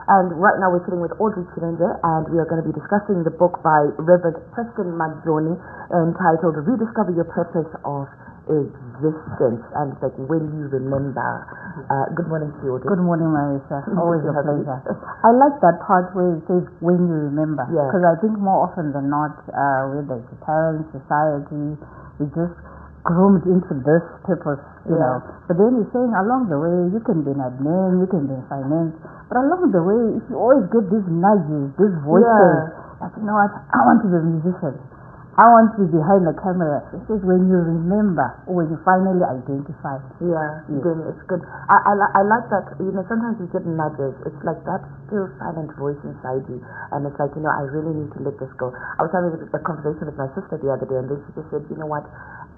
And right now we're sitting with Audrey Chirenje, and we are going to be discussing the book by Reverend Preston Mazzoni entitled Rediscover Your Purpose of Existence. And it's like when you remember. Good morning to you, Audrey. Good morning, Marisa. Always a pleasure. I like that part where it says when you remember, because I think more often than not, whether it's parents, society, we just groomed into this purpose, you know. But then you're saying along the way, you can be an admin, you can be in finance, but along the way, if you always get these nudges, these voices, like, you know what, I want to be a musician, I want to be behind the camera. It's just when you remember, or when you finally identify. Then it's good. I like that, you know, sometimes you get nudges. It's like that still silent voice inside you. And it's like, you know, I really need to let this go. I was having a conversation with my sister the other day, and then she just said, you know what,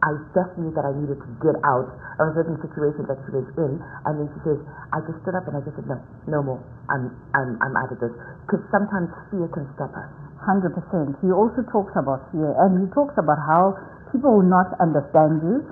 I just knew that I needed to get out of a certain situation that she was in. And then she says, I just stood up and I just said, no more. I'm out of this. Because sometimes fear can stop us. 100%. He also talks about fear, and he talks about how people will not understand you.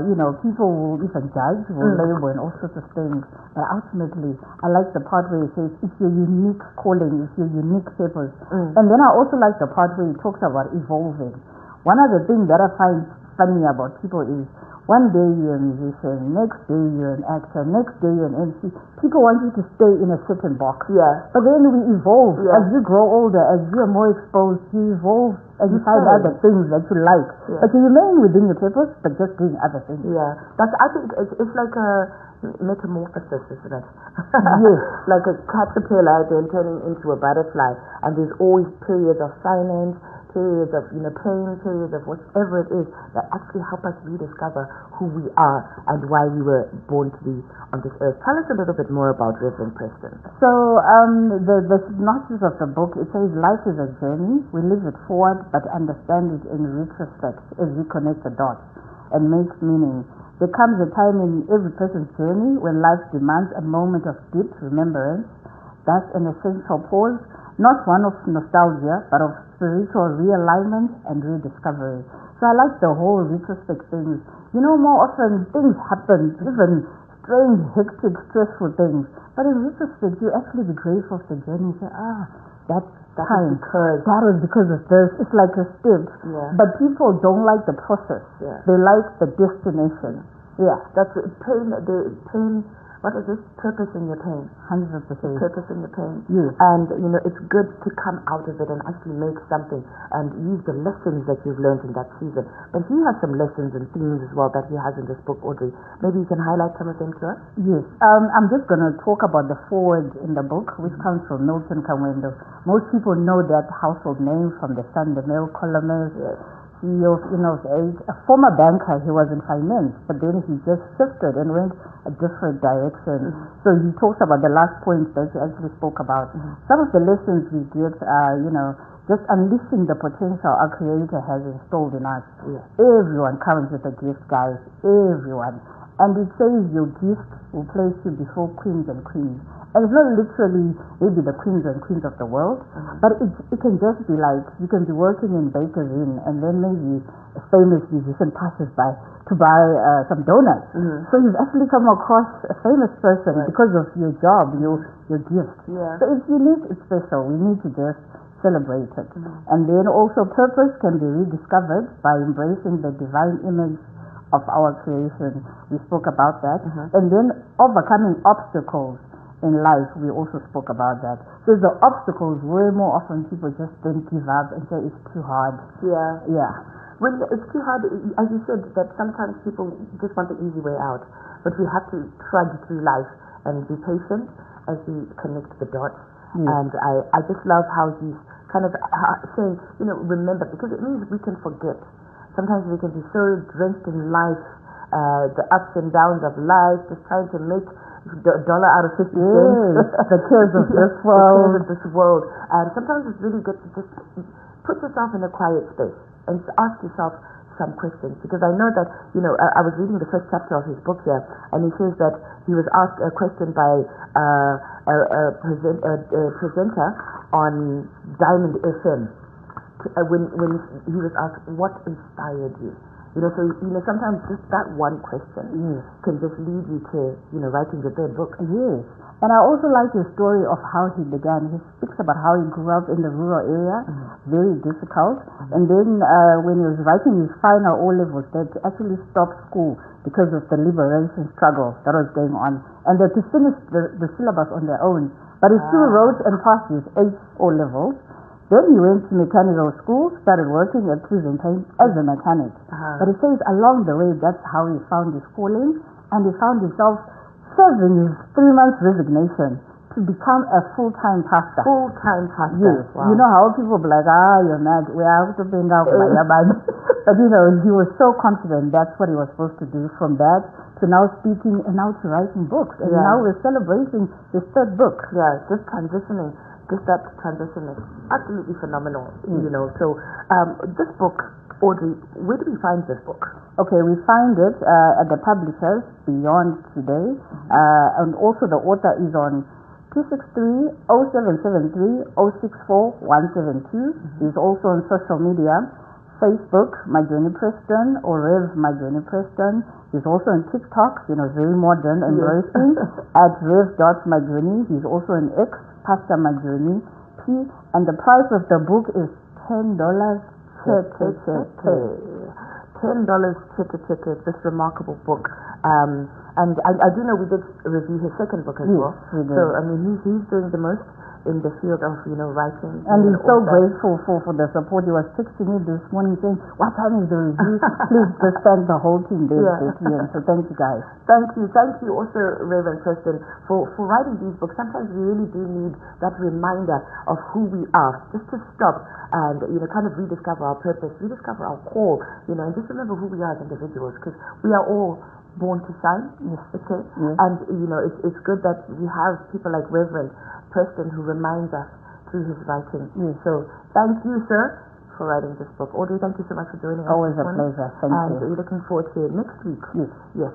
You know, people will even judge, will label, and all sorts of things. But ultimately, I like the part where he says it's your unique calling, it's your unique purpose. And then I also like the part where he talks about evolving. One of the things that I find funny about people is one day you're a musician, next day you're an actor, next day you're an MC. People want you to stay in a certain box. But then we evolve. As you grow older, as you are more exposed, you evolve and you find other things that you like. But you remain within your purpose, but just doing other things. I think it's like a metamorphosis, isn't it? Yes. Like a caterpillar then turning into a butterfly, and there's always periods of silence, periods of, you know, pain, periods of whatever it is that actually help us rediscover who we are and why we were born to be on this earth. Tell us a little bit more about Reverend Preston. So the synopsis of the book, it says life is a journey. We live it forward but understand it in retrospect as we connect the dots and make meaning. There comes a time in every person's journey when life demands a moment of deep remembrance. That's an essential pause, not one of nostalgia, but of spiritual realignment and rediscovery. So I like the whole retrospect things. You know, more often things happen, even strange, hectic, stressful things. But in retrospect, you actually be grateful for the journey. You say, that was because of this. It's like a step. But people don't like the process. They like the destination. That's pain. The pain. What is this? Purpose in your pain. 100%. Purpose in your pain. Yes. And, you know, it's good to come out of it and actually make something and use the lessons that you've learned in that season. But he has some lessons and themes as well that he has in this book, Audrey. Maybe you can highlight some of them to us? Yes. I'm just going to talk about the foreword in the book, which comes from Milton Kamwendo. Most people know that household name from the Sun, the Mail columnist. CEO of a former banker. He was in finance, but then he just shifted and went a different direction. So he talks about the last point that you actually spoke about. Some of the lessons we get are, you know, just unleashing the potential our Creator has installed in us. Everyone comes with a gift, guys. Everyone. And it says your gift will place you before kings and queens. And it's not literally maybe the queens and queens of the world, but it can just be like you can be working in Baker's Inn and then maybe a famous musician passes by to buy some donuts. So you've actually come across a famous person because of your job, your gift. So it's unique, it's special. We need to just celebrate it. And then also purpose can be rediscovered by embracing the divine image of our creation. We spoke about that. And then overcoming obstacles in life, we also spoke about that. So the obstacles, way more often people just then give up and say it's too hard. When it's too hard, as you said, that sometimes people just want the easy way out. But we have to trudge through life and be patient as we connect the dots. And I just love how he's kind of saying, you know, remember, because it means we can forget. Sometimes we can be so drenched in life, the ups and downs of life, just trying to make dollar out of 50 cents. The cares of this world. The cares of this world. And sometimes it's really good to just put yourself in a quiet space and ask yourself some questions. Because I know that, you know, I was reading the first chapter of his book here, and he says that he was asked a question by a presenter on Diamond FM when he was asked, what inspired you? So sometimes just that one question can just lead you to, writing your third book. Yes. And I also like his story of how he began. He speaks about how he grew up in the rural area, very difficult. And then when he was writing his final O-levels, they had to actually stop school because of the liberation struggle that was going on. And they had to finish the syllabus on their own. But he still wrote and passed his 8 O-levels. Then he went to mechanical school, started working at Prison Paint as a mechanic. But he says along the way, that's how he found his calling, and he found himself serving his 3-month resignation to become a full-time pastor. Full-time pastor. Yes. Wow. You know how people be like, you're mad, we are out of being out. But he was so confident that's what he was supposed to do, from that to now speaking and now to writing books. And now we're celebrating his 3rd book. Yeah, just transitioning. Just that transition is absolutely phenomenal, So this book, Audrey, where do we find this book? Okay, we find it at the publishers Beyond Today, and also the author is on 263-0773-064-172. He's also on social media, Facebook, My Journey Preston, or Rev My Journey Preston. He's also on TikTok, very modern and racing, at rev.myjourney. He's also on X, Pastor My Journey P, and the price of the book is $10. $10, this remarkable book. And I do know we did review his 2nd book as well. We did. So, he's doing the most in the field of, writing. And he's so grateful for the support. He was texting me this morning saying, what time is the review? Please just thank the whole team there. So thank you guys. Thank you also, Reverend Preston, for writing these books. Sometimes we really do need that reminder of who we are, just to stop and, kind of rediscover our purpose, rediscover our call, and just remember who we are as individuals, because we are all born to shine. Okay? And, it's good that we have people like Reverend Preston who reminds us through his writing. So thank you, sir, for writing this book. Audrey, thank you so much for joining us. Always a pleasure. Thank you. And we're looking forward to it next week. Yes. Yes.